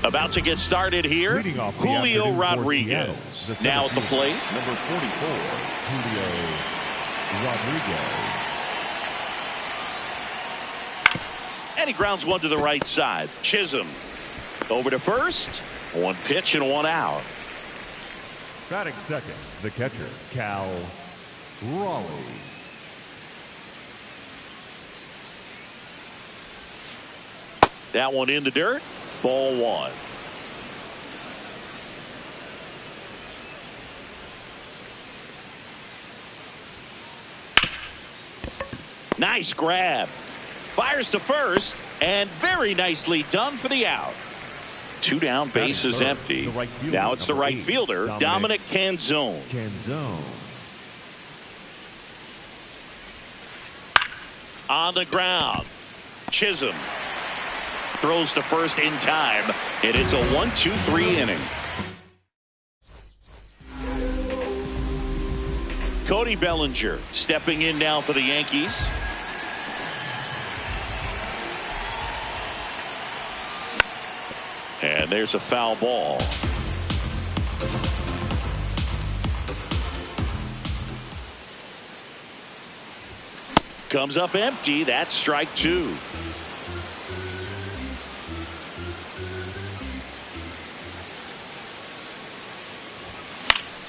About to get started here, Julio Rodriguez. Now at the plate. Number 44, Julio Rodriguez. And he grounds one to the right side. Chisholm over to first. One pitch and one out. Batting second, the catcher, Cal Raleigh. That one in the dirt. Ball one. Nice grab. Fires to first, and very nicely done for the out. Two down, base is empty. Now it's the right fielder, Dominic Canzone. On the ground. Chisholm throws to first in time, and it's a 1-2-3 inning. Cody Bellinger stepping in now for the Yankees. And there's a foul ball. Comes up empty. That's strike two.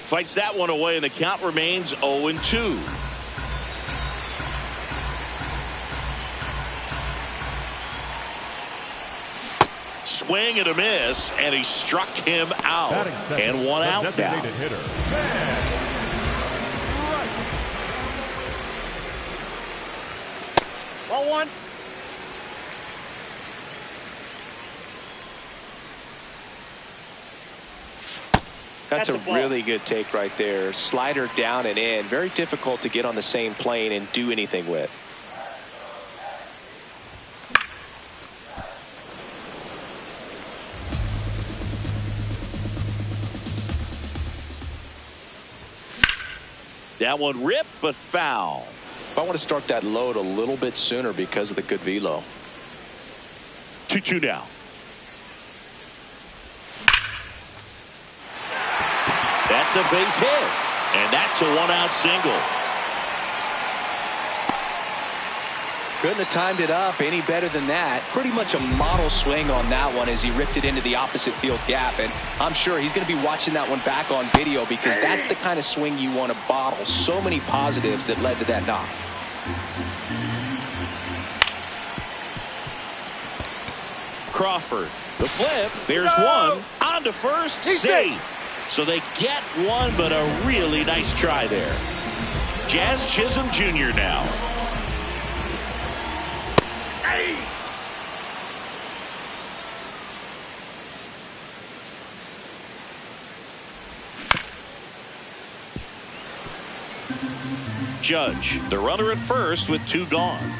Fights that one away, and the count remains 0-2. Swing and a miss, and he struck him out. And one out now. Ball one. That's a really good take right there. Slider down and in. Very difficult to get on the same plane and do anything with. That one ripped, but foul. I want to start that load a little bit sooner because of the good velo. 2-2 now. That's a base hit, and that's a one-out single. Couldn't have timed it up any better than that. Pretty much a model swing on that one as he ripped it into the opposite field gap. And I'm sure he's going to be watching that one back on video because that's the kind of swing you want to bottle. So many positives that led to that knock. Crawford, the flip. There's one. On to first. Safe. So they get one, but a really nice try there. Jazz Chisholm Jr. now. Judge, the runner at first with two gone.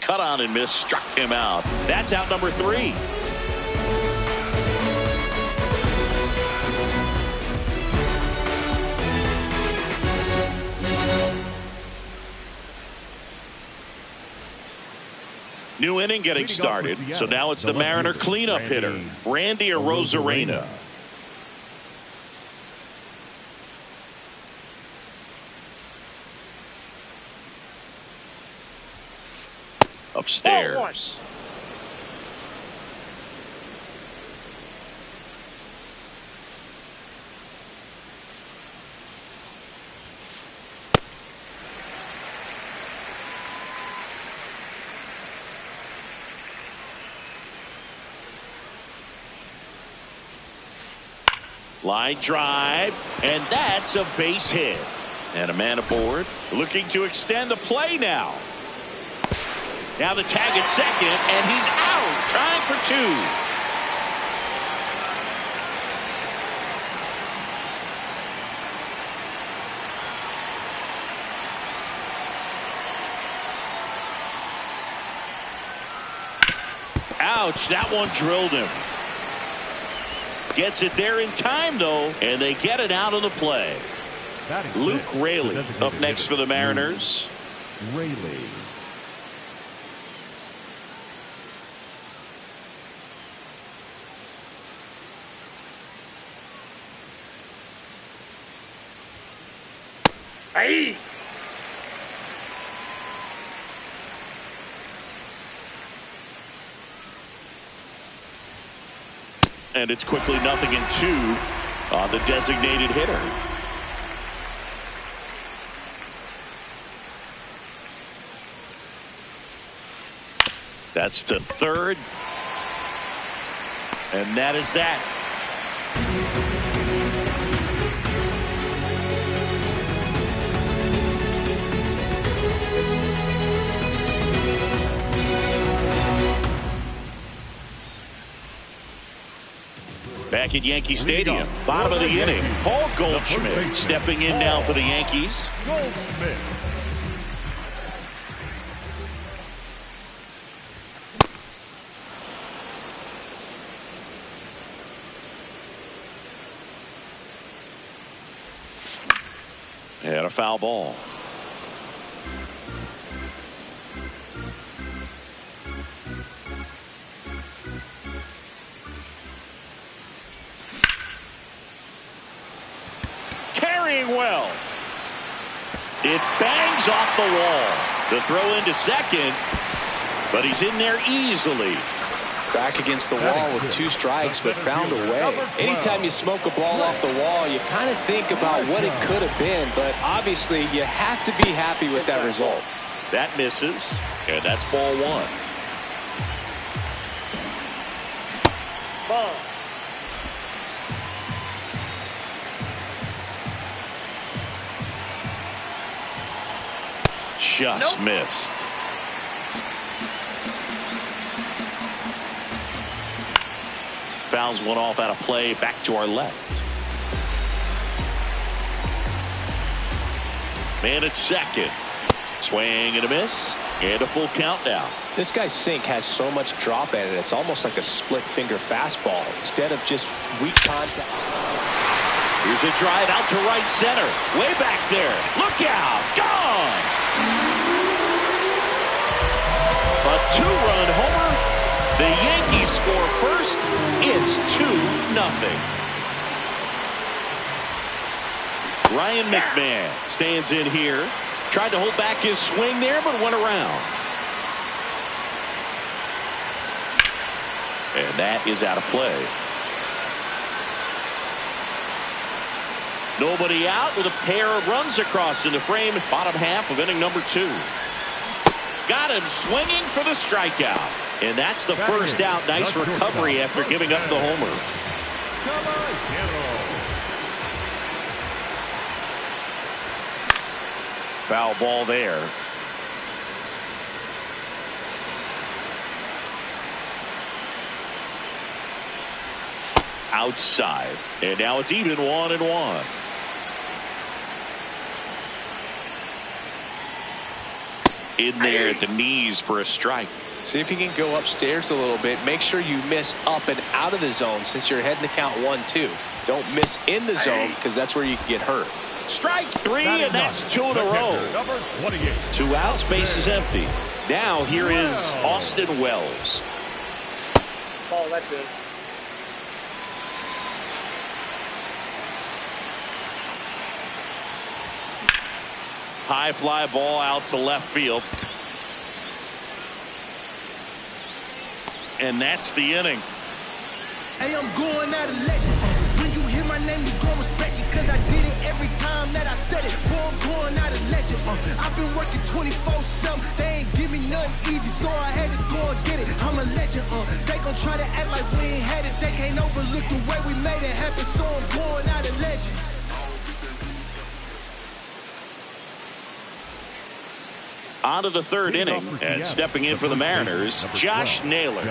Cut on and miss, struck him out. That's out number 3. New inning getting started. So now it's the Mariner cleanup hitter, Randy Arozarena. Upstairs. Line drive, and that's a base hit. And a man aboard, looking to extend the play now. Now the tag at second, and he's out, trying for 2. Ouch, that one drilled him. Gets it there in time, though, and they get it out of the play. Luke Raley up next for the Mariners. Hey. And it's quickly 0-2 on the designated hitter. That's to third. And that is that. Back at Yankee Stadium, bottom of the inning, Paul Goldschmidt stepping in now for the Yankees. And a foul ball. Well, it bangs off the wall. The throw into second, but he's in there easily. Back against the wall with 2 strikes, but found a way. Anytime you smoke a ball off the wall, you kind of think about what it could have been, but obviously you have to be happy with that result. That misses, and that's ball 1. Ball. Just missed. Fouls one off out of play, back to our left. Man at second. Swing and a miss, and a full count now. This guy's sink has so much drop in it, it's almost like a split finger fastball instead of just weak contact. Here's a drive out to right center. Way back there. Look out. Gone. A 2-run homer. The Yankees score first. It's 2-0. Ryan McMahon stands in here. Tried to hold back his swing there, but went around. And that is out of play. Nobody out with a pair of runs across in the frame. Bottom half of inning number 2. Got him swinging for the strikeout. And that's the first out. Nice recovery after giving up the homer. Foul ball there. Outside. And now it's even 1-1. In there at the knees for a strike. See if you can go upstairs a little bit. Make sure you miss up and out of the zone since you're heading to count 1-2. Don't miss in the zone because that's where you can get hurt. Strike 3, and that's 2 in a row. 2 outs, base is empty. Now here is Austin Wells. Oh, that's it. High fly ball out to left field. And that's the inning. Hey, I'm going out of legend. When you hear my name, you gon' respect it, cause I did it every time that I said it. Boy, I'm going out of legend. I've been working 24/7. They ain't give me nothing easy, so I had to go and get it. I'm a legend. They gon' try to act like we ain't had it. They can't overlook the way we made it happen, so I'm going out of legend. On to the third inning, and stepping in for the Mariners, Josh Naylor.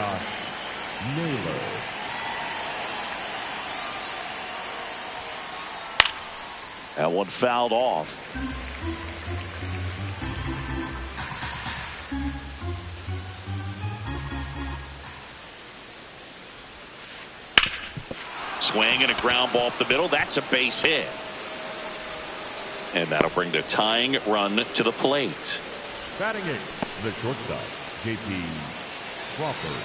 That one fouled off. Swing and a ground ball up the middle. That's a base hit. And that'll bring the tying run to the plate. Batting eighth, the shortstop, J.P. Crawford.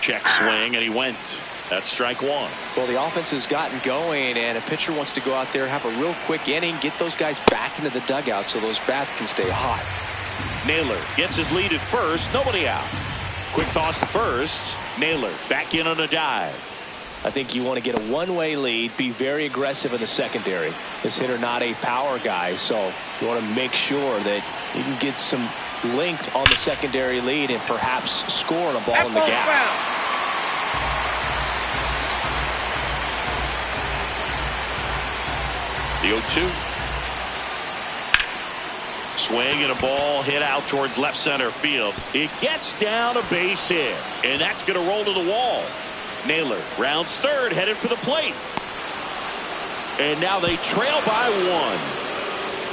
Check swing, and he went. That's strike one. Well, the offense has gotten going, and a pitcher wants to go out there, have a real quick inning, get those guys back into the dugout so those bats can stay hot. Naylor gets his lead at first. Nobody out. Quick toss to first. Naylor back in on a dive. I think you want to get a one-way lead, be very aggressive in the secondary. This hitter not a power guy, so you want to make sure that you can get some length on the secondary lead and perhaps score on a ball in the gap. Foul. The 0-2. Swing and a ball hit out towards left center field. It gets down a base hit, and that's going to roll to the wall. Naylor rounds third, headed for the plate. And now they trail by one.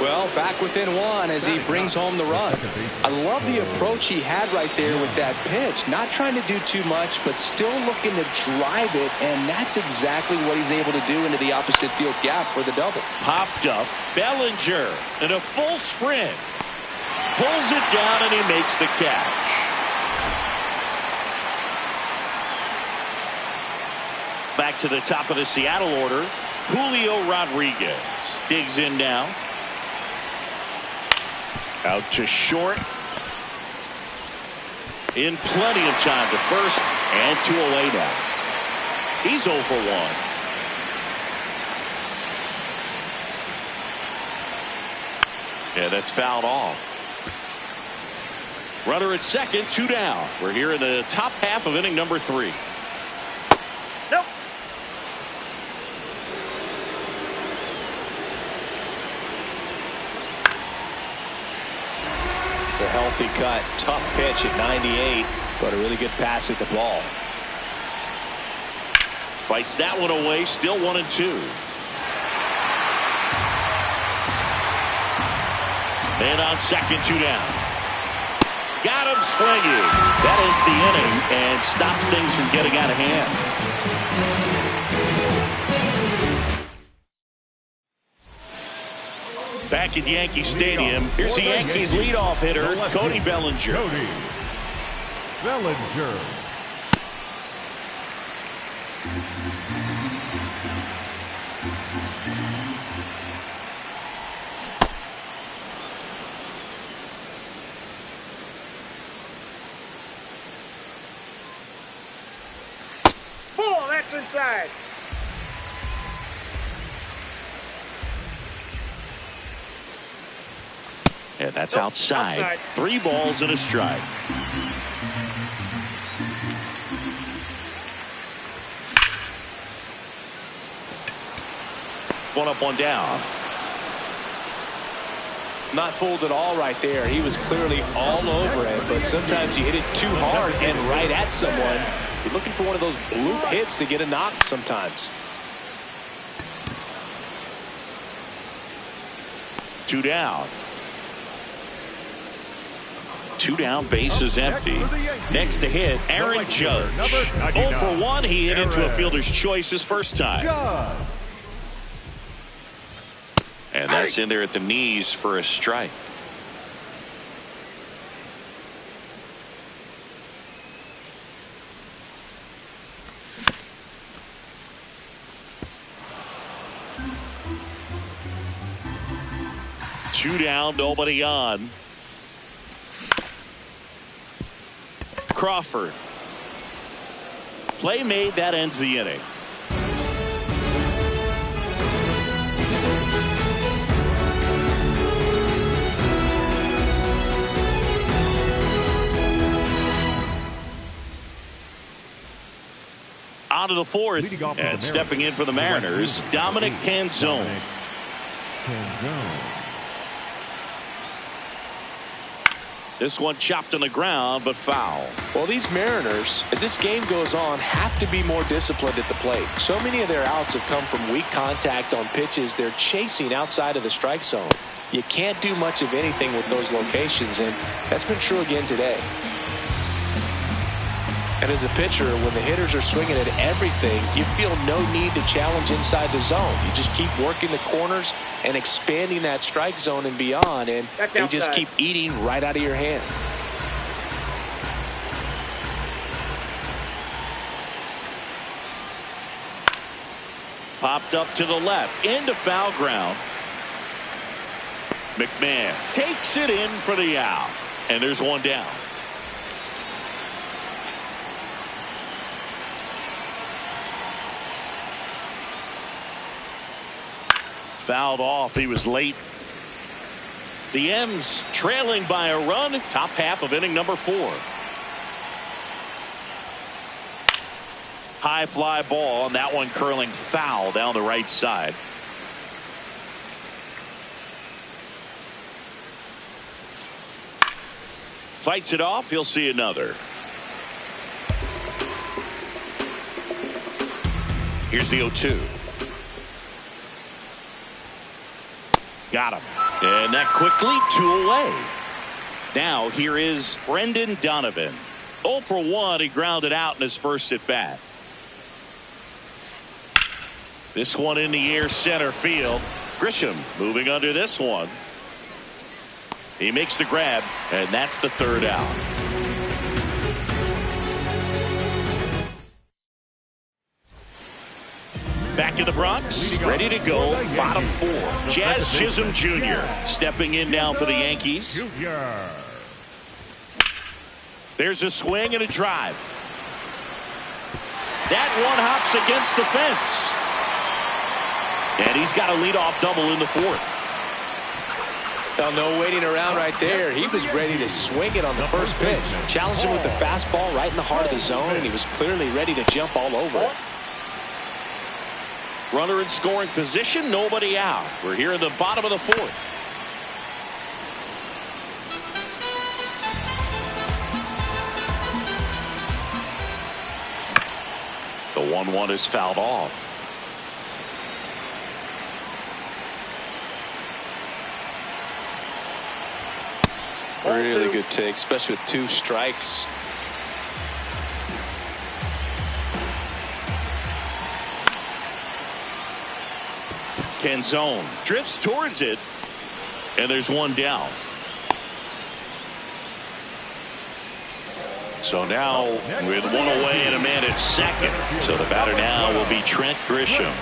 Well, back within one as he brings home the run. I love the approach he had right there with that pitch. Not trying to do too much, but still looking to drive it, and that's exactly what he's able to do into the opposite field gap for the double. Popped up. Bellinger in a full sprint. Pulls it down, and he makes the catch. Back to the top of the Seattle order. Julio Rodriguez digs in now. Out to short. In plenty of time to first and 2 away now. He's 0 for 1. Yeah, that's fouled off. Runner at second, 2 down. We're here in the top half of inning number 3. Nope. The healthy cut, tough pitch at 98, but a really good pass at the ball. Fights that one away, still 1-2. Man on second, 2 down. Got him swinging. That ends the inning and stops things from getting out of hand. Back at Yankee Stadium, here's the Yankees leadoff hitter, Cody Bellinger. Cody Bellinger. Ball, that's inside. And that's outside. 3 balls and a strike. One up, one down. Not fooled at all right there. He was clearly all over it, but sometimes you hit it too hard and right at someone. You're looking for one of those bloop hits to get a knock sometimes. 2 down. 2 down, base is empty. Next to hit, Aaron Judge. 0 for 1, he hit into a fielder's choice his first time. And that's in there at the knees for a strike. Two down, nobody on. Crawford. Play made, that ends the inning. On to the fourth, and stepping in for the Mariners, Dominic Canzone. This one chopped on the ground, but foul. Well, these Mariners, as this game goes on, have to be more disciplined at the plate. So many of their outs have come from weak contact on pitches they're chasing outside of the strike zone. You can't do much of anything with those locations, and that's been true again today. And as a pitcher, when the hitters are swinging at everything, you feel no need to challenge inside the zone. You just keep working the corners and expanding that strike zone and beyond, and they just keep eating right out of your hand. Popped up to the left into foul ground. McMahon takes it in for the out. And there's one down. Fouled off. He was late. The M's trailing by a run. Top half of inning number 4. High fly ball, and that one curling foul down the right side. Fights it off. He'll see another. Here's the 0-2. Got him. And that quickly 2 away. Now here is Brendan Donovan. 0 for 1. He grounded out in his first at bat. This one in the air center field. Grisham moving under this one. He makes the grab, and that's the 3rd out. Back in the Bronx, ready to go, bottom 4. Jazz Chisholm Jr. stepping in now for the Yankees. There's a swing and a drive. That one hops against the fence. And he's got a leadoff double in the 4th. Well, no waiting around right there. He was ready to swing it on the first pitch. Challenged him with the fastball right in the heart of the zone, and he was clearly ready to jump all over it. Runner in scoring position, nobody out. We're here in the bottom of the 4th. The 1-1 is fouled off. Really good take, especially with 2 strikes. Canzone drifts towards it, and there's one down. So now with 1 away and a man at second. So the batter now will be Trent Grisham.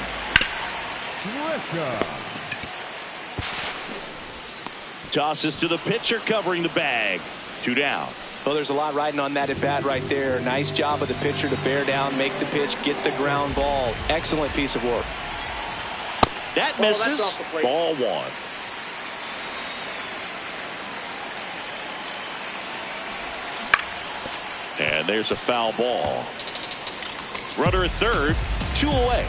Tosses to the pitcher covering the bag. 2 down. Well, there's a lot riding on that at bat right there. Nice job of the pitcher to bear down, make the pitch, get the ground ball. Excellent piece of work. That misses. Ball 1. And there's a foul ball. Runner at third. 2 away.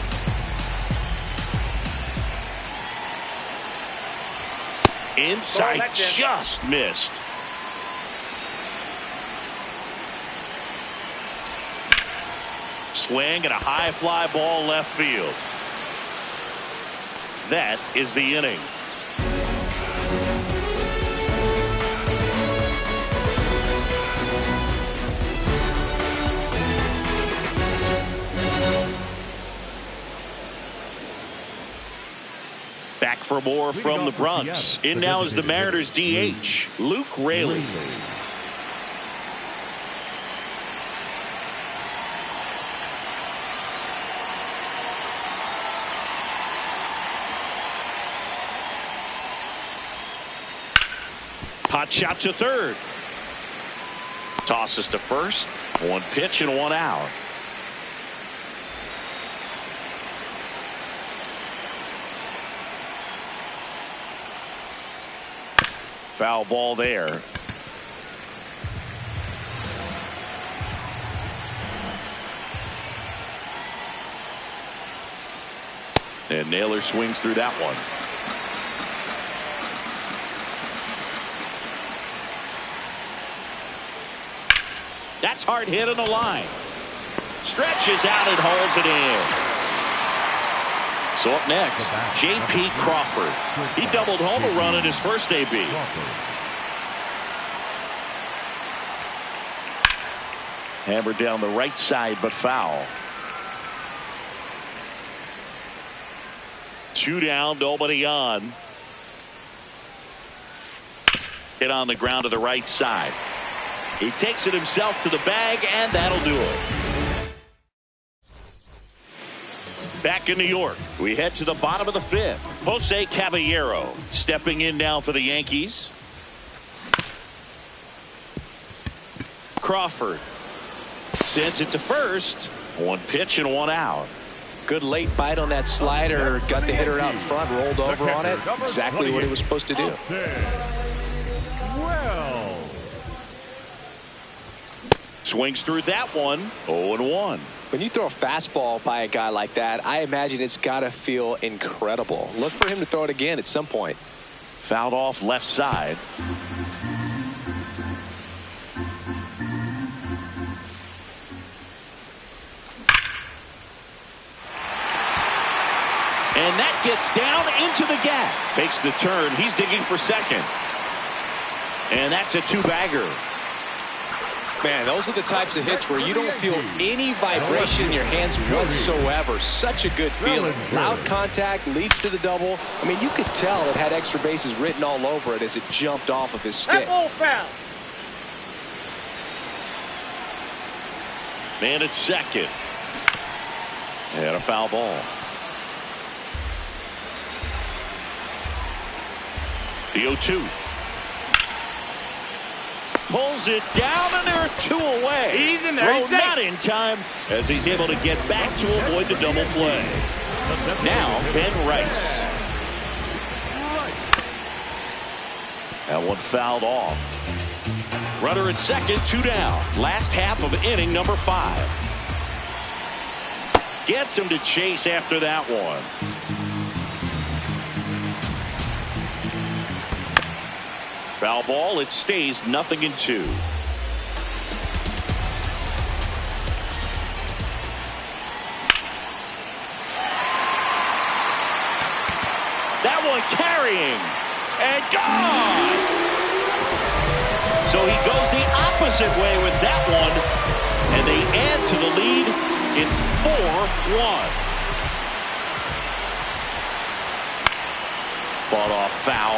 Inside, just missed. Swing and a high fly ball left field. That is the inning. Back for more from the Bronx. In now is the Mariners DH, Luke Raley. Hot shot to third. Tosses to first. 1 pitch and 1 out. Foul ball there. And Naylor swings through that one. That's hard hit on the line. Stretches out and holds it in. So up next, J.P. Crawford. He doubled home a run in his first AB. Hammered down the right side, but foul. 2 down, nobody on. Hit on the ground to the right side. He takes it himself to the bag, and that'll do it. Back in New York, we head to the bottom of the fifth. Jose Caballero stepping in now for the Yankees. Crawford sends it to first. One pitch and one out. Good late bite on that slider. Got the hitter out in front, rolled over on it. Exactly what he was supposed to do. Well, Swings through that one. 0-1. When you throw a fastball by a guy like that, I imagine it's got to feel incredible. Look for him to throw it again at some point. Fouled off left side. And that gets down into the gap. Takes the turn. He's digging for second. And that's a two-bagger. Man, those are the types of hits where you don't feel any vibration in your hands whatsoever. Such a good feeling. Loud contact leads to the double. I mean, you could tell it had extra bases written all over it as it jumped off of his stick. That ball foul. Man at second. And a foul ball. The 0-2. Pulls it down, and there are two away. He's in there. Throw not in time as he's able to get back to avoid the double play. Now Ben Rice. That one fouled off. Runner at second, two down. Last half of inning number 5. Gets him to chase after that one. Foul ball. It stays 0-2. That one carrying and gone. So he goes the opposite way with that one, and they add to the lead. It's 4-1. Fought off foul.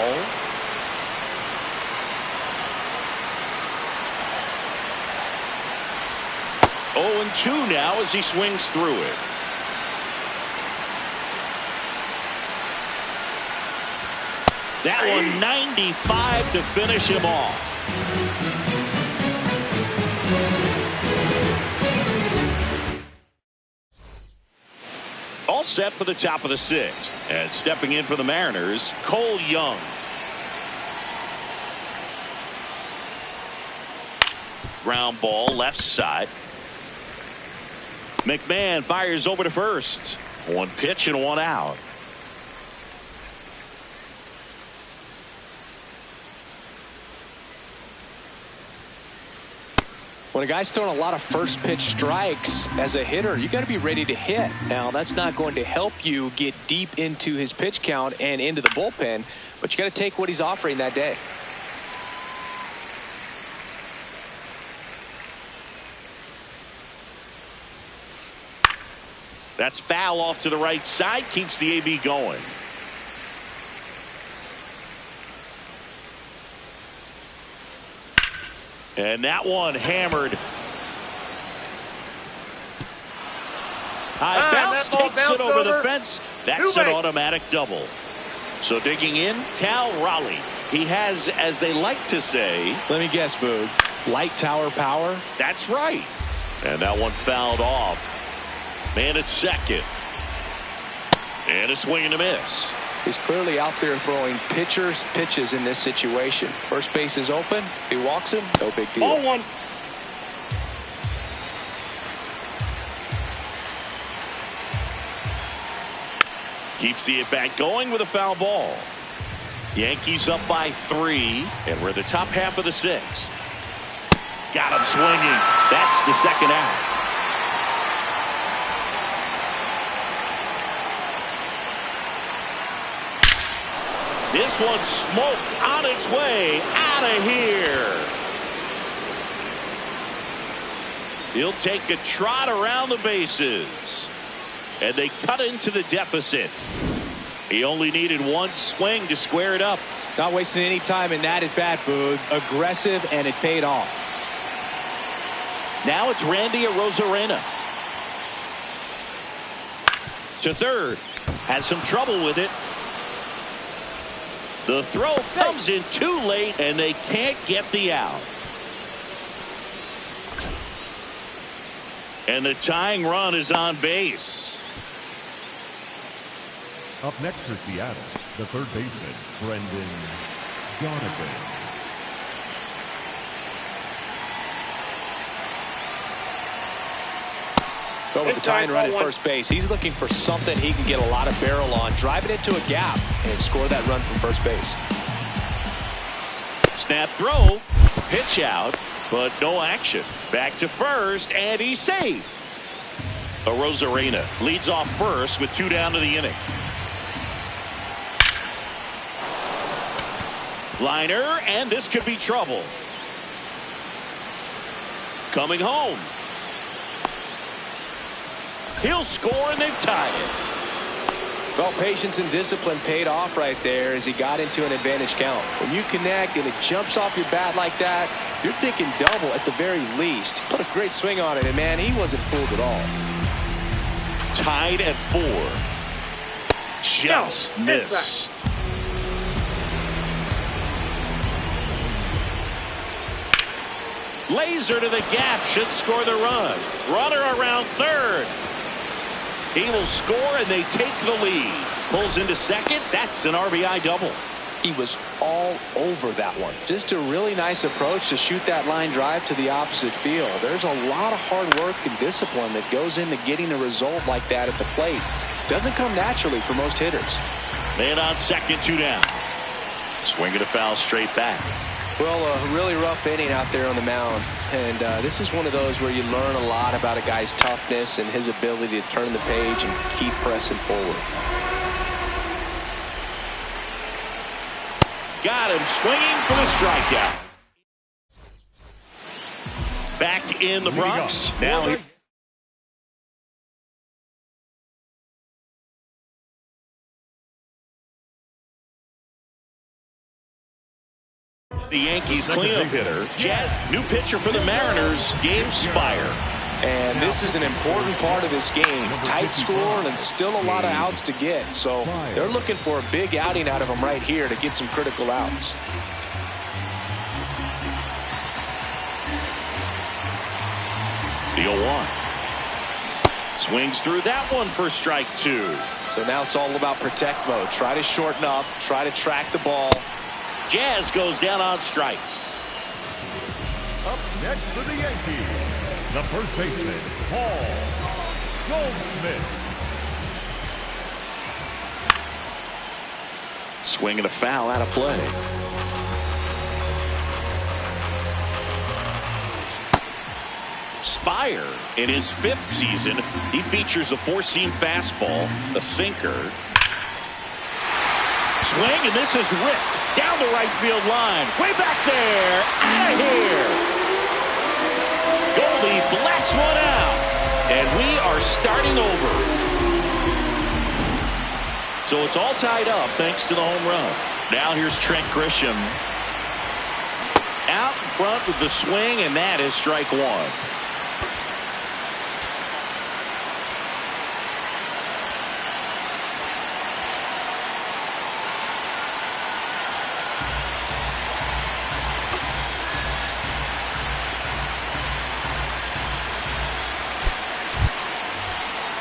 Oh, 0-2 now as he swings through it. That one 95 to finish him off. All set for the top of the 6th. And stepping in for the Mariners, Cole Young. Ground ball left side. McMahon fires over to first. One pitch and one out. When a guy's throwing a lot of first pitch strikes as a hitter, you got to be ready to hit. Now, that's not going to help you get deep into his pitch count and into the bullpen, but you got to take what he's offering that day. That's foul off to the right side. Keeps the AB going. And that one hammered. High bounce takes it over the fence. That's an automatic double. So digging in, Cal Raleigh. He has, as they like to say, let me guess, Boog, light tower power? That's right. And that one fouled off. Man at second. And a swing and a miss. He's clearly out there throwing pitchers' pitches in this situation. First base is open. He walks him. No big deal. Ball 1. Keeps the at-bat going with a foul ball. Yankees up by 3. And we're the top half of the 6th. Got him swinging. That's the second out. This one smoked on its way out of here. He'll take a trot around the bases. And they cut into the deficit. He only needed one swing to square it up. Not wasting any time in that at bat, Boog. Aggressive, and it paid off. Now it's Randy Arozarena. To third. Has some trouble with it. The throw comes in too late, and they can't get the out. And the tying run is on base. Up next for Seattle, the third baseman, Brendan Donovan. Go with the tying run at first base. He's looking for something he can get a lot of barrel on, drive it into a gap, and score that run from first base. Snap throw, pitch out, but no action. Back to first, and he's safe. Arozarena leads off first with 2 down to the inning. Liner, and this could be trouble. Coming home. He'll score, and they've tied it. Well, patience and discipline paid off right there as he got into an advantage count. When you connect and it jumps off your bat like that, you're thinking double at the very least. Put a great swing on it, and man, he wasn't fooled at all. Tied at 4. Just missed. Laser to the gap, should score the run. Runner around third. He will score, and they take the lead. Pulls into second. That's an RBI double. He was all over that one. Just a really nice approach to shoot that line drive to the opposite field. There's a lot of hard work and discipline that goes into getting a result like that at the plate. Doesn't come naturally for most hitters. Man on second, 2 down. Swing and a foul straight back. Well, a really rough inning out there on the mound. And this is one of those where you learn a lot about a guy's toughness and his ability to turn the page and keep pressing forward. Got him swinging for the strikeout. Back in the Bronx. Now he... The Yankees cleanup hitter. Jazz, new pitcher for the Mariners, Gabe Spire. And this is an important part of this game. Tight score and still a lot of outs to get. So they're looking for a big outing out of him right here to get some critical outs. The 0-1. Swings through that one for strike 2. So now it's all about protect mode. Try to shorten up. Try to track the ball. Jazz goes down on strikes. Up next for the Yankees, the first baseman, Paul Goldschmidt. Swing and a foul out of play. Spire, in his 5th season, he features a 4-seam fastball, a sinker. Swing, and this is ripped down the right field line. Way back there. Out of here. Goldie blasts one out. And we are starting over. So it's all tied up thanks to the home run. Now here's Trent Grisham. Out in front with the swing, and that is strike 1.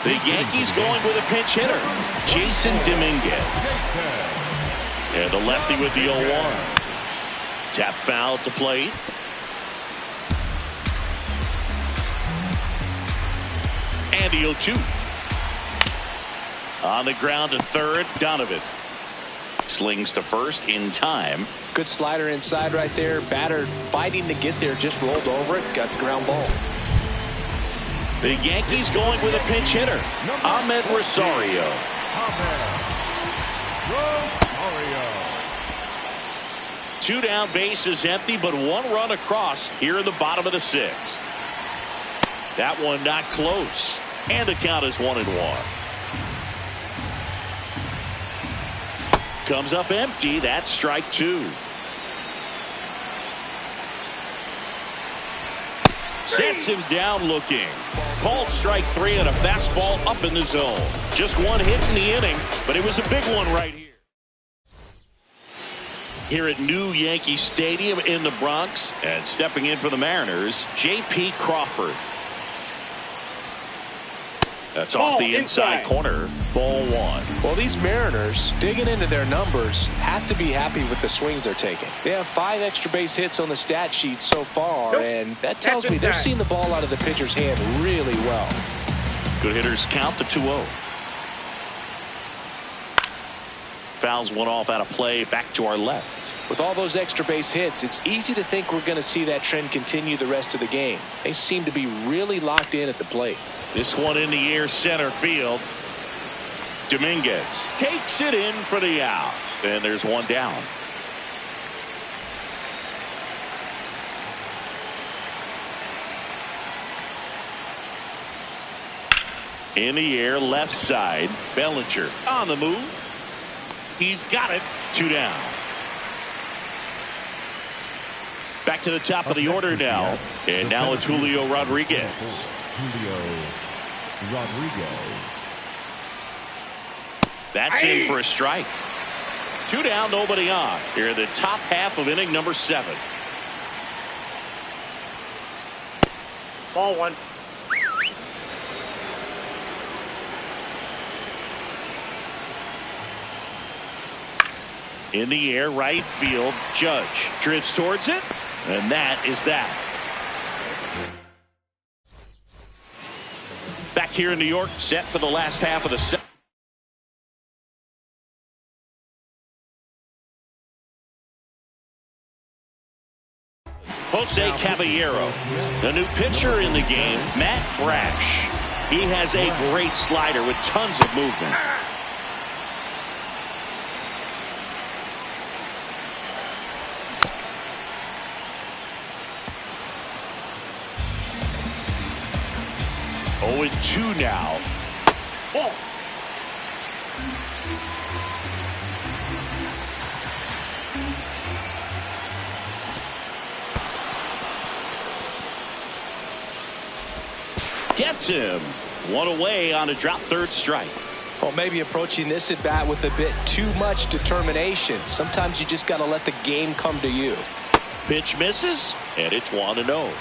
The Yankees going with a pinch hitter, Jason Dominguez. And the lefty with the 0-1. Tap foul at the plate. And the 0-2. On the ground to third, Donovan. Slings to first in time. Good slider inside right there. Batter fighting to get there, just rolled over it, got the ground ball. The Yankees going with a pinch hitter, Ahmed Rosario. Rosario. 2 down, base is empty, but 1 run across here in the bottom of the 6th. That one not close, and the count is 1-1. Comes up empty. That's strike 2. Sets him down looking. Called strike 3 and a fastball up in the zone. Just one hit in the inning, but it was a big one right here. Here at New Yankee Stadium in the Bronx, and stepping in for the Mariners, J.P. Crawford. That's off the inside corner. Ball 1. Well, these Mariners, digging into their numbers, have to be happy with the swings they're taking. They have 5 extra base hits on the stat sheet so far, and that tells me they're seeing the ball out of the pitcher's hand really well. Good hitters count the 2-0. Fouls one off out of play, back to our left. With all those extra base hits, it's easy to think we're going to see that trend continue the rest of the game. They seem to be really locked in at the plate. This one in the air, center field. Dominguez takes it in for the out. And there's one down. In the air, left side. Bellinger on the move. He's got it. 2 down. Back to the top of the order now. And now it's Julio Rodriguez. Julio Rodriguez. That's in for a strike. 2 down, nobody on. Here in the top half of inning number 7. Ball 1. In the air, right field. Judge drifts towards it, and that is that. Back here in New York, set for the last half of the set. Jose Caballero, the new pitcher in the game, Matt Brash. He has a great slider with tons of movement. Oh, and 2 now. Ball. Gets him. 1 away on a drop, 3rd strike. Well, maybe approaching this at bat with a bit too much determination. Sometimes you just got to let the game come to you. Pitch misses, and it's 1-0.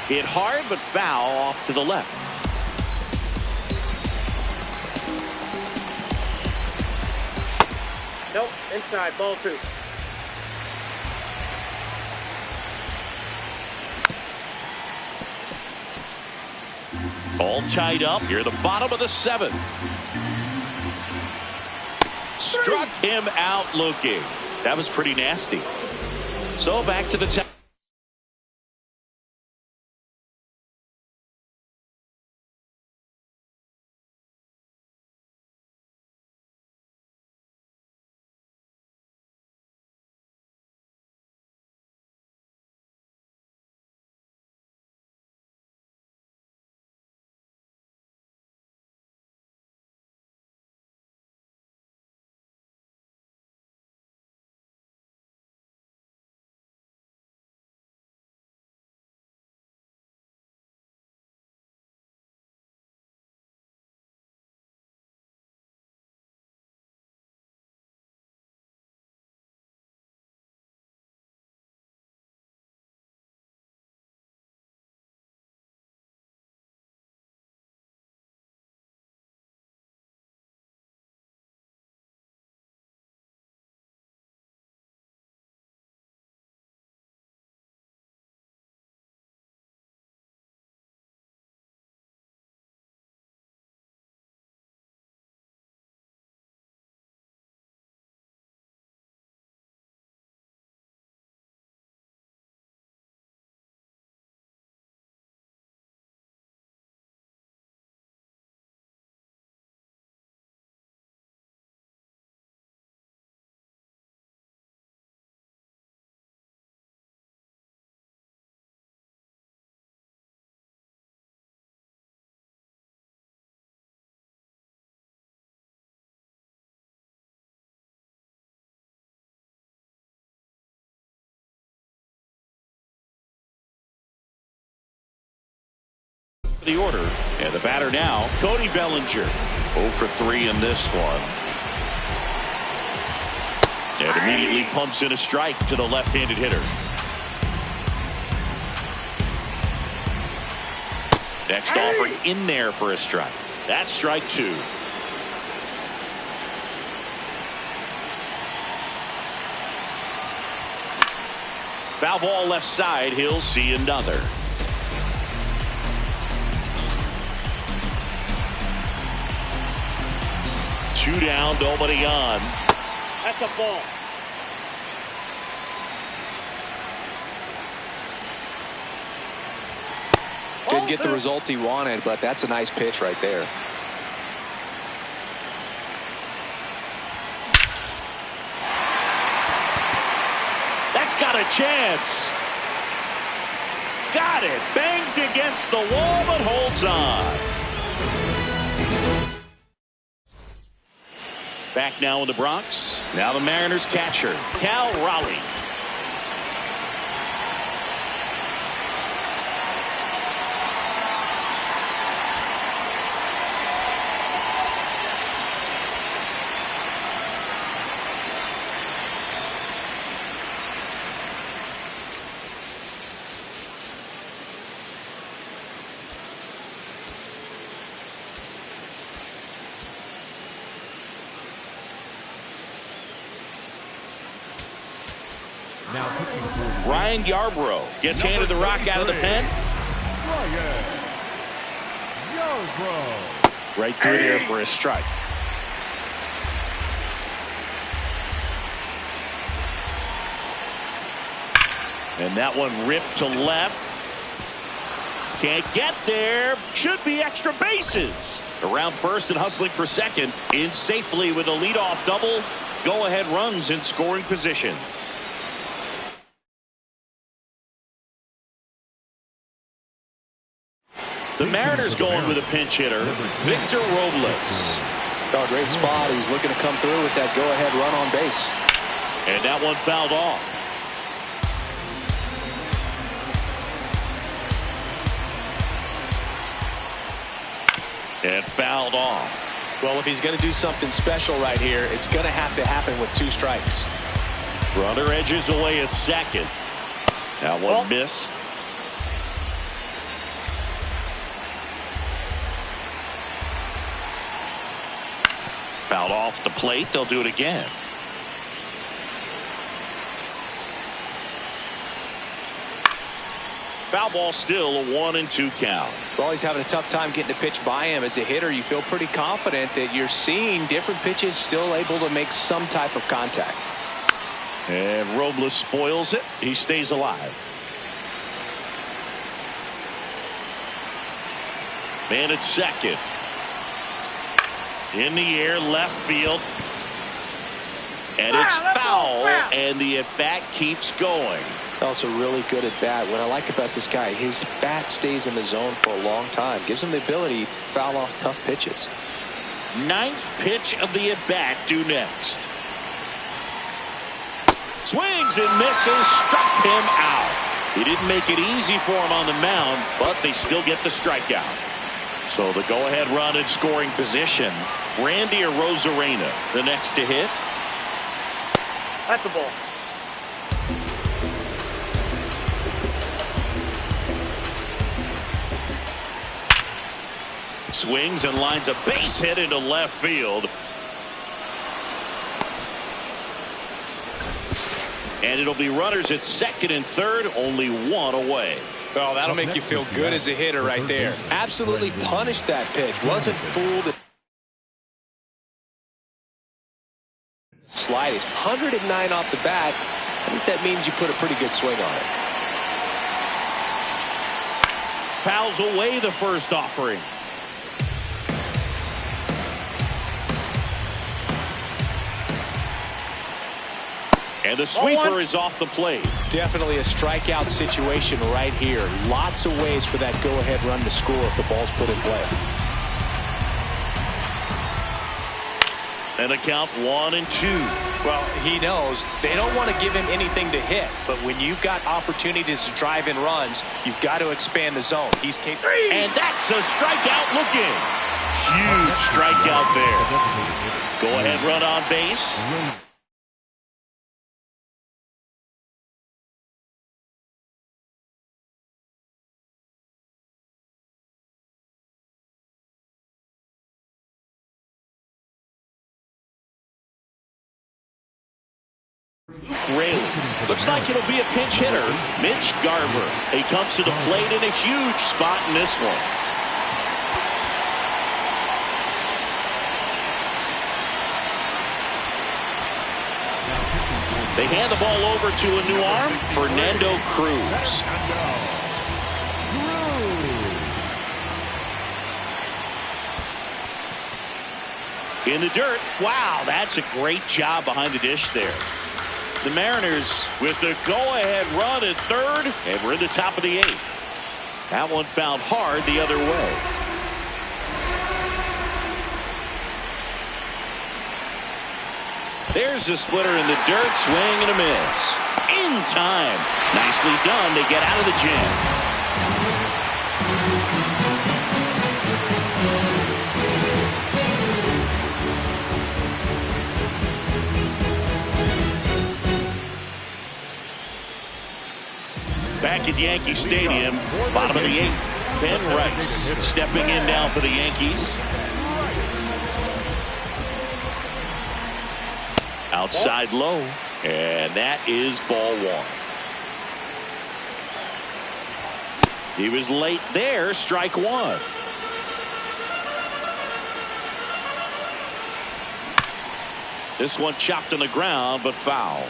Hit hard, but foul off to the left. Nope. Inside. Ball 2. All tied up here at the bottom of the 7th. Struck him out looking. That was pretty nasty. So back to the top. The order, and the batter now, Cody Bellinger. 0 for 3 in this one. And immediately pumps in a strike to the left-handed hitter. Next offering in there for a strike. That's strike 2. Foul ball left side. He'll see another. Two down, nobody on. That's a ball. Didn't get the result he wanted, but that's a nice pitch right there. That's got a chance. Got it. Bangs against the wall, but holds on. Back now in the Bronx. Now the Mariners catcher, Cal Raleigh. Now pitching for Ryan Yarbrough gets handed the rock out of the pen. Ryan Yarbrough. Right through there for a strike. And that one ripped to left. Can't get there. Should be extra bases. Around first and hustling for second. In safely with a leadoff double. Go-ahead runs in scoring position. The Mariners going with a pinch hitter, Victor Robles. Oh, great spot. He's looking to come through with that go-ahead run on base. And that one fouled off. And fouled off. Well, if he's going to do something special right here, it's going to have to happen with 2 strikes. Runner edges away at second. That one missed. Fouled off the plate. They'll do it again. Foul ball still, a 1-2 count. Well, he's having a tough time getting a pitch by him. As a hitter, you feel pretty confident that you're seeing different pitches still able to make some type of contact. And Robles spoils it. He stays alive. Man at second. In the air, left field. And it's foul, and the at-bat keeps going. Also really good at bat. What I like about this guy, his bat stays in the zone for a long time. Gives him the ability to foul off tough pitches. 9th pitch of the at-bat due next. Swings and misses, struck him out. He didn't make it easy for him on the mound, but they still get the strikeout. So the go-ahead run in scoring position. Randy Arozarena, the next to hit. That's a ball. Swings and lines a base hit into left field. And it'll be runners at second and third, only 1 away. Oh, that'll make you feel good as a hitter right there. Absolutely punished that pitch. Wasn't fooled. Slightest. 109 off the bat. I think that means you put a pretty good swing on it. Fouls away the first offering. And the sweeper is off the plate. Definitely a strikeout situation right here. Lots of ways for that go-ahead run to score if the ball's put in play. And the count 1-2. Well, he knows they don't want to give him anything to hit, but when you've got opportunities to drive in runs, you've got to expand the zone. He's capable. And that's a strikeout looking. Huge strikeout there. Go ahead, run on base. Rayleigh. Looks like it'll be a pinch hitter. Mitch Garver. He comes to the plate in a huge spot in this one. They hand the ball over to a new arm, Fernando Cruz. In the dirt. Wow, that's a great job behind the dish there. The Mariners with the go-ahead run at third, and we're in the top of the 8th. That one fouled hard the other way. There's the splitter in the dirt, swing and a miss. In time. Nicely done to get out of the jam. Back at Yankee Stadium, bottom of the 8th. Ben Rice stepping in now for the Yankees. Outside low, and that is ball 1. He was late there, strike 1. This one chopped on the ground, but foul.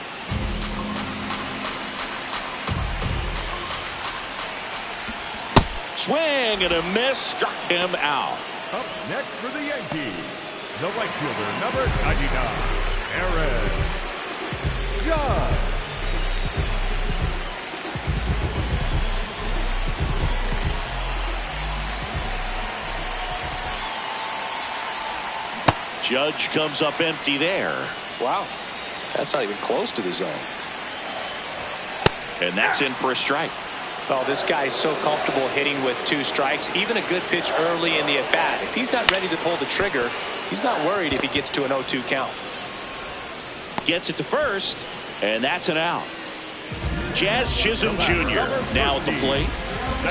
Swing and a miss, struck him out. Up next for the Yankees, the right fielder, number 99, Aaron Judge. Judge comes up empty there. Wow, that's not even close to the zone. And that's in for a strike. Oh, this guy's so comfortable hitting with 2 strikes. Even a good pitch early in the at-bat. If he's not ready to pull the trigger, he's not worried if he gets to an 0-2 count. Gets it to first, and that's an out. Jazz Chisholm Jr. now at the plate.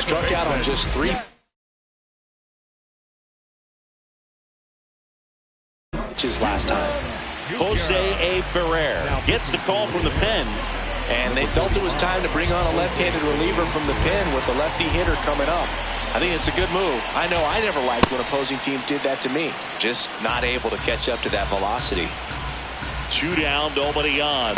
Struck out on just 3 pitches last time. Jose A. Ferrer gets the call from the pen. And they felt it was time to bring on a left-handed reliever from the pen with the lefty hitter coming up. I think it's a good move. I know I never liked when opposing teams did that to me. Just not able to catch up to that velocity. 2 down, nobody on.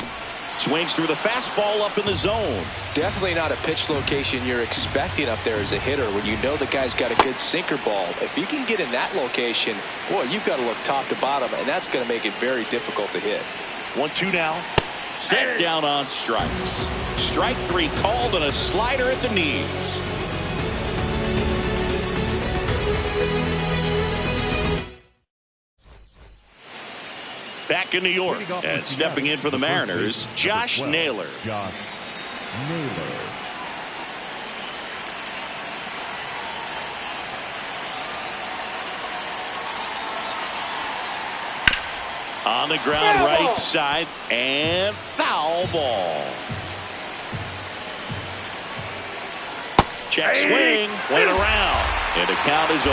Swings through the fastball up in the zone. Definitely not a pitch location you're expecting up there as a hitter when you know the guy's got a good sinker ball. If you can get in that location, boy, you've got to look top to bottom, and that's going to make it very difficult to hit. 1-2 now. Set down on strikes. Strike 3 called, and a slider at the knees. Back in New York, and stepping in for the Mariners, Josh Naylor. Josh Naylor. On the ground, right side, and foul ball. Check swing, went around, and the count is 0-2.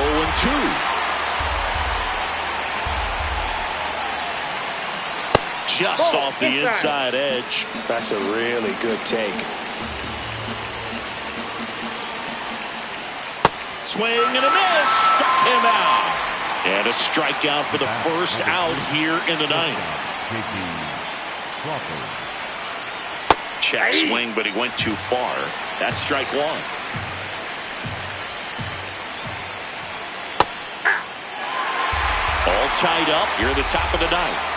Just off the inside edge. That's a really good take. Swing and a miss, struck him out. And a strikeout for the first out here in the 9th. Check swing, but he went too far. That's strike 1. All tied up here at the top of the 9th.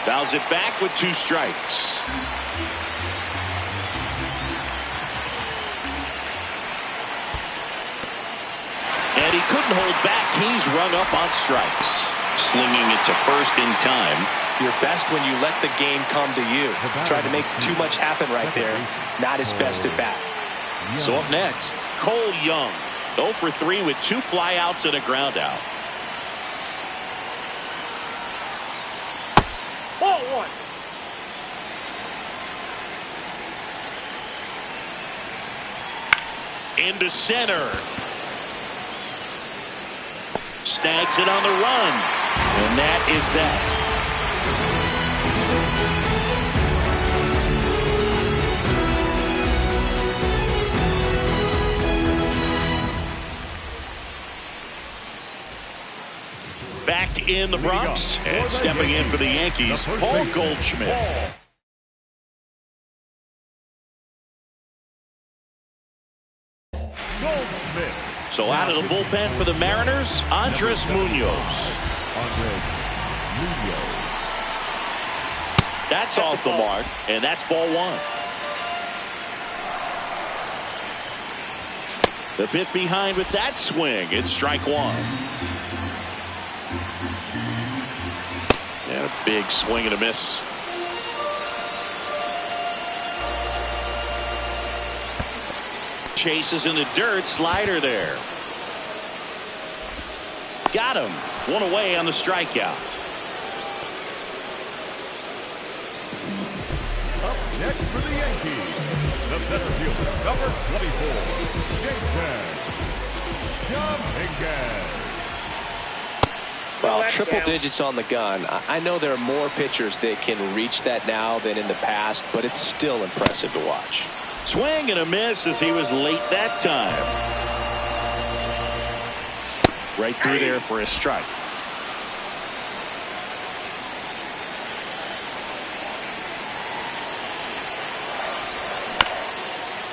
Fouls it back with 2 strikes. and he couldn't hold back. He's rung up on strikes. Slinging it to first in time. You're best when you let the game come to you. Tried to make too much happen right there. Not his best at bat. So up next, Cole Young. 0 for 3 with 2 flyouts and a ground out. Ball one. Into center. Snags it on the run. And that is that. Back in the Bronx and stepping in for the Yankees, Paul Goldschmidt. So out of the bullpen for the Mariners, Andres Munoz. That's off the mark, and that's ball one. The bit behind with that swing. It's strike one. And a big swing and a miss. Chases in the dirt. Slider there. Got him. One away on the strikeout. Up next for the Yankees, the center fielder, number 24, Jason Dominguez. Well, triple digits on the gun. I know there are more pitchers that can reach that now than in the past, but it's still impressive to watch. Swing and a miss as he was late that time. Right through there for a strike.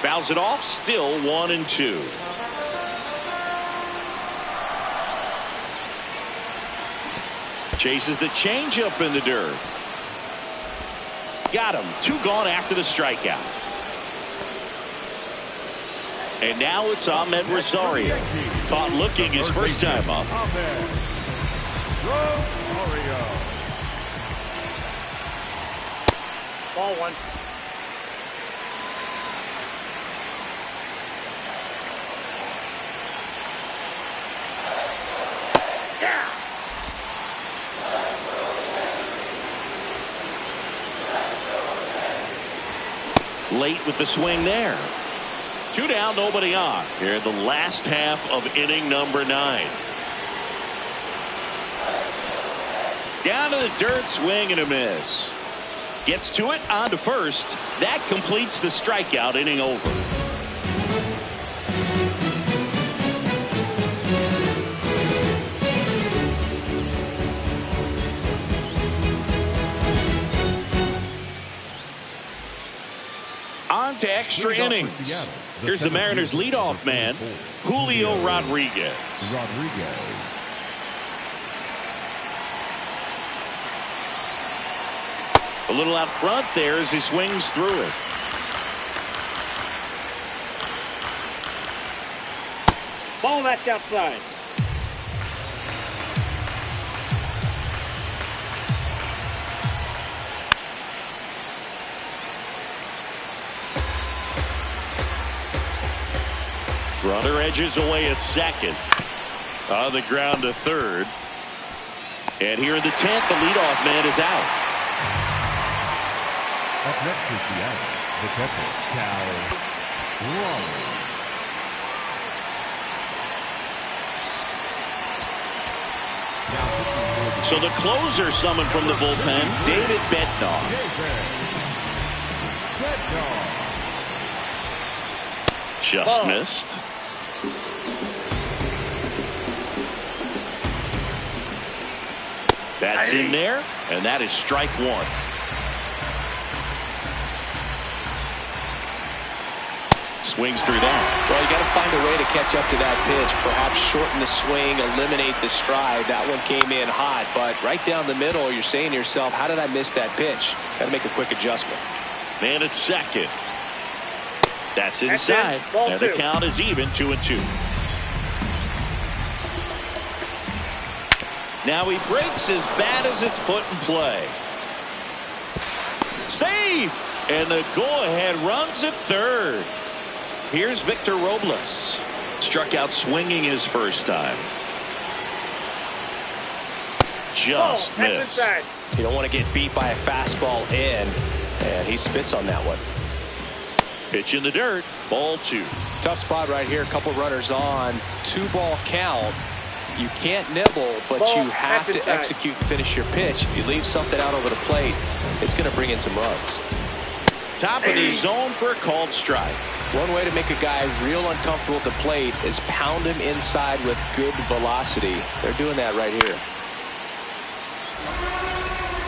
Fouls it off. Still 1-2. Chases the changeup in the dirt. Got him. 2 gone after the strikeout. And now it's Ahmed Rosario. Caught looking his first time up. Ball one. Late with the swing there. 2 down, nobody on. Here in the last half of inning number 9. Down to the dirt, swing and a miss. Gets to it, on to first. That completes the strikeout, inning over. On to extra innings. Here's the Mariners leadoff man, Julio Rodriguez. A little out front there as he swings through it. Ball that's outside. Runner edges away at second. On the ground to third. And here in the 10th, the leadoff man is out. Up next for Seattle, the catcher, Cal Raleigh. So the closer summoned from the bullpen, David Bednar. Just missed. That's in there, and that is strike one. Swings through that. Well, you got to find a way to catch up to that pitch. Perhaps shorten the swing, eliminate the stride. That one came in hot, but right down the middle, you're saying to yourself, how did I miss that pitch? Got to make a quick adjustment. Man at second. That's inside. And the count is even, 2-2. Now he breaks as bad as it's put in play. Save! And the go-ahead runs at third. Here's Victor Robles. Struck out swinging his first time. Just missed. You don't want to get beat by a fastball in, and he spits on that one. Pitch in the dirt. Ball 2. Tough spot right here. A couple runners on. 2-ball count. You can't nibble, but you have to execute and finish your pitch. If you leave something out over the plate, it's going to bring in some runs. Top of the zone for a called strike. One way to make a guy real uncomfortable at the plate is pound him inside with good velocity. They're doing that right here.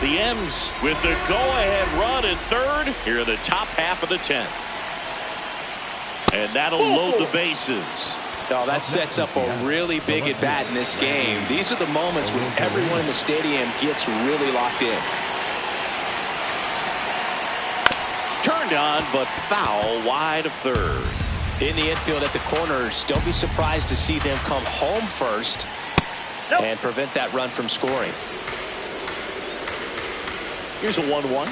The M's with the go-ahead run at third here in the top half of the 10th. And that'll load the bases. No, that sets up a really big at-bat in this game. These are the moments when everyone in the stadium gets really locked in. Turned on, but foul wide of third. In the infield at the corners, don't be surprised to see them come home first and prevent that run from scoring. Here's a 1-1.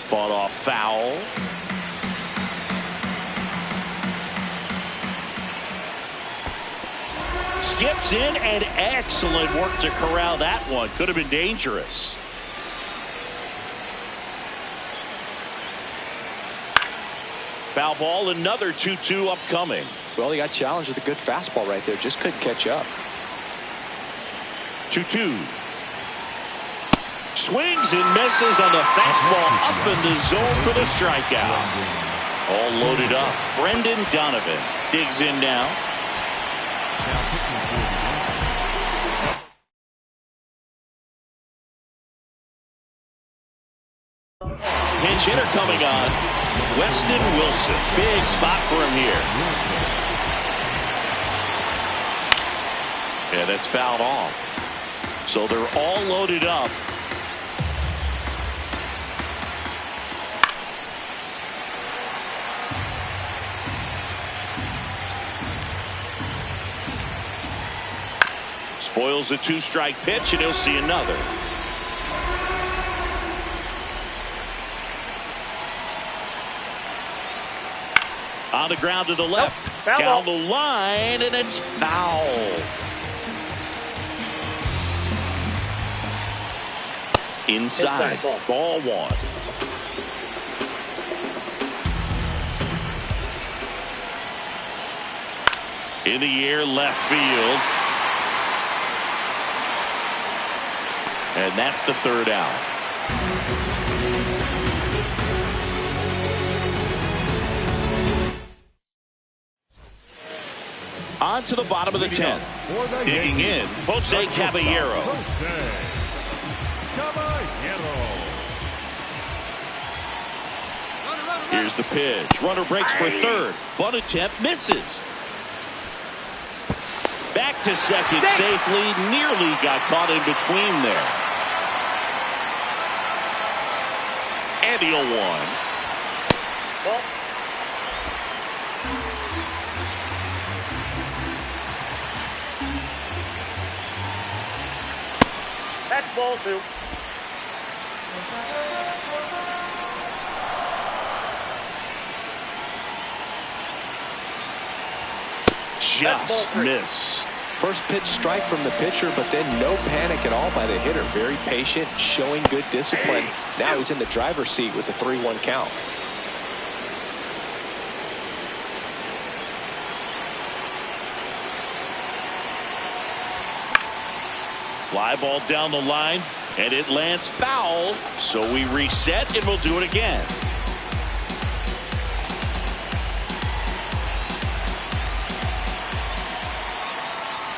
Fought off foul. Skips in, and excellent work to corral that one. Could have been dangerous. Foul ball, another 2-2 upcoming. Well, he got challenged with a good fastball right there. Just couldn't catch up. 2-2. Swings and misses on the fastball up in the zone for the strikeout. All loaded up. Brendan Donovan digs in now. Pinch hitter coming on. Weston Wilson. Big spot for him here. Yeah, that's fouled off. So they're all loaded up. Spoils a 2-strike pitch, and he'll see another. On the ground to the left. Down the line, and it's foul. Inside. Ball 1. In the air, left field. And that's the third out. On to the bottom of the 10th. Digging in, Jose Caballero. Here's the pitch. Runner breaks for third. Bunt attempt misses. Back to second safely. Nearly got caught in between there. And the 0-1. That's ball 2. Just missed. First pitch strike from the pitcher, but then no panic at all by the hitter. Very patient, showing good discipline. Now he's in the driver's seat with the 3-1 count. Fly ball down the line, and it lands foul. So we reset, and we'll do it again.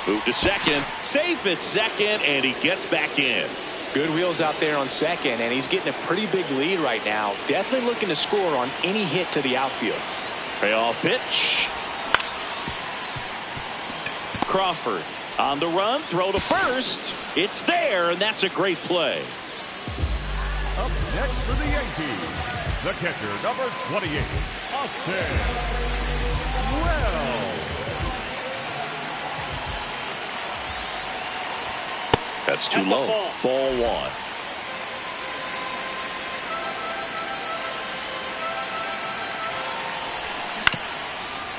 Move to second. Safe at second, and he gets back in. Good wheels out there on second, and he's getting a pretty big lead right now. Definitely looking to score on any hit to the outfield. Payoff pitch. Crawford on the run, throw to first. It's there, and that's a great play. Up next for the Yankees, the catcher, number 28, Austin Wells. That's too That's a low. ball. Ball one.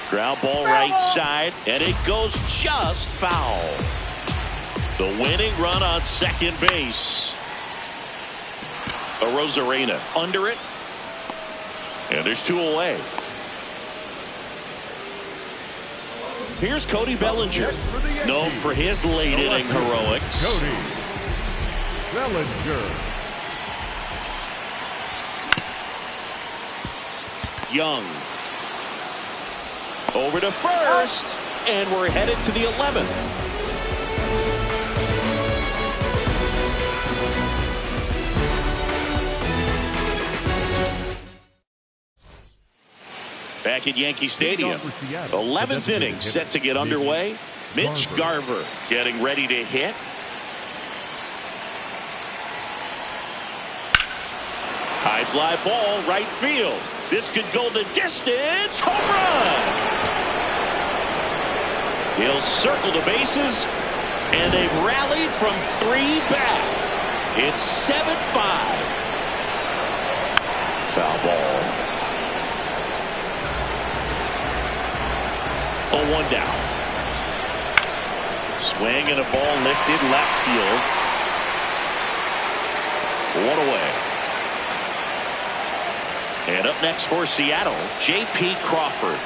Ground ball right side, and it goes just foul. The winning run on second base. Rosarena under it. And there's two away. Here's Cody Bellinger, known for his late inning heroics. Cody Bellinger. Young. Over to first, and we're headed to the 11th. Back at Yankee Stadium, 11th inning set to get underway. Mitch Garver getting ready to hit. High fly ball, right field. This could go the distance. Home run! He'll circle the bases, and they've rallied from 3 back. It's 7-5. Foul ball. 0-1 down. Swing and a ball lifted left field. 1 away. And up next for Seattle, J.P. Crawford.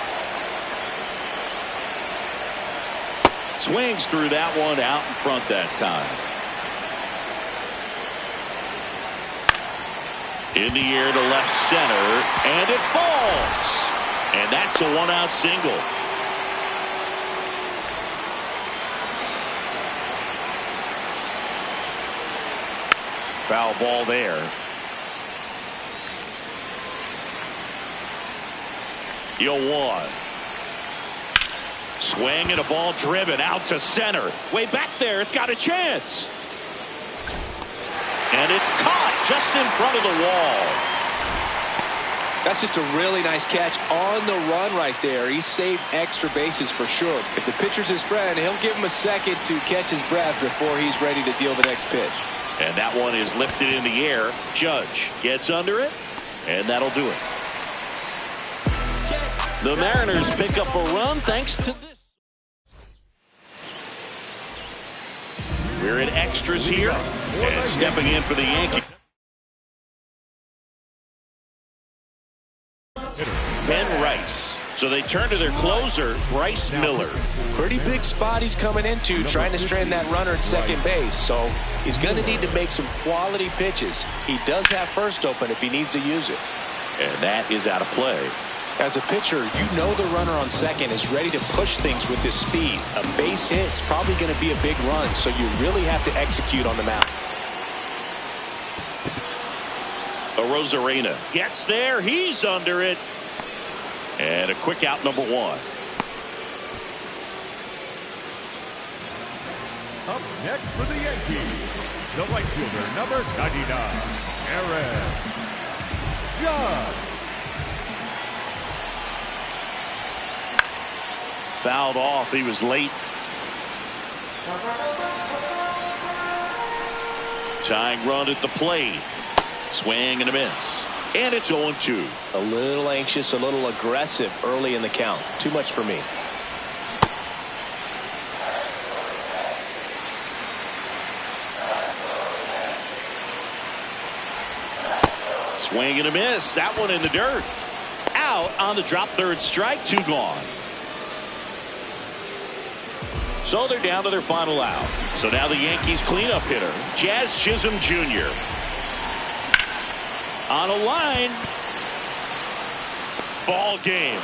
Swings through that one out in front that time. In the air to left center, and it falls. And that's a 1-out single. Foul ball there. Yo, 1. Swing and a ball driven out to center. Way back there. It's got a chance. And it's caught just in front of the wall. That's just a really nice catch on the run right there. He saved extra bases for sure. If the pitcher's his friend, he'll give him a second to catch his breath before he's ready to deal the next pitch. And that one is lifted in the air. Judge gets under it, and that'll do it. The Mariners pick up a run thanks to this. We're in extras here, and stepping in for the Yankees. Ben Rice. So they turn to their closer, Bryce Miller. Pretty big spot he's coming into, trying to strand that runner at second base. So he's going to need to make some quality pitches. He does have first open if he needs to use it. And that is out of play. As a pitcher, you know the runner on second is ready to push things with his speed. A base hit's probably going to be a big run, so you really have to execute on the mound. Rosarena gets there. He's under it. And a quick out, number 1. Up next for the Yankees, the right fielder, number 99, Aaron Judge. Fouled off. He was late. Tying run at the plate. Swing and a miss. And it's 0-2. A little anxious, a little aggressive early in the count. Too much for me. Swing and a miss. That one in the dirt. Out on the drop third strike. 2 gone. So they're down to their final out. So now the Yankees cleanup hitter, Jazz Chisholm Jr. On a line. Ball game.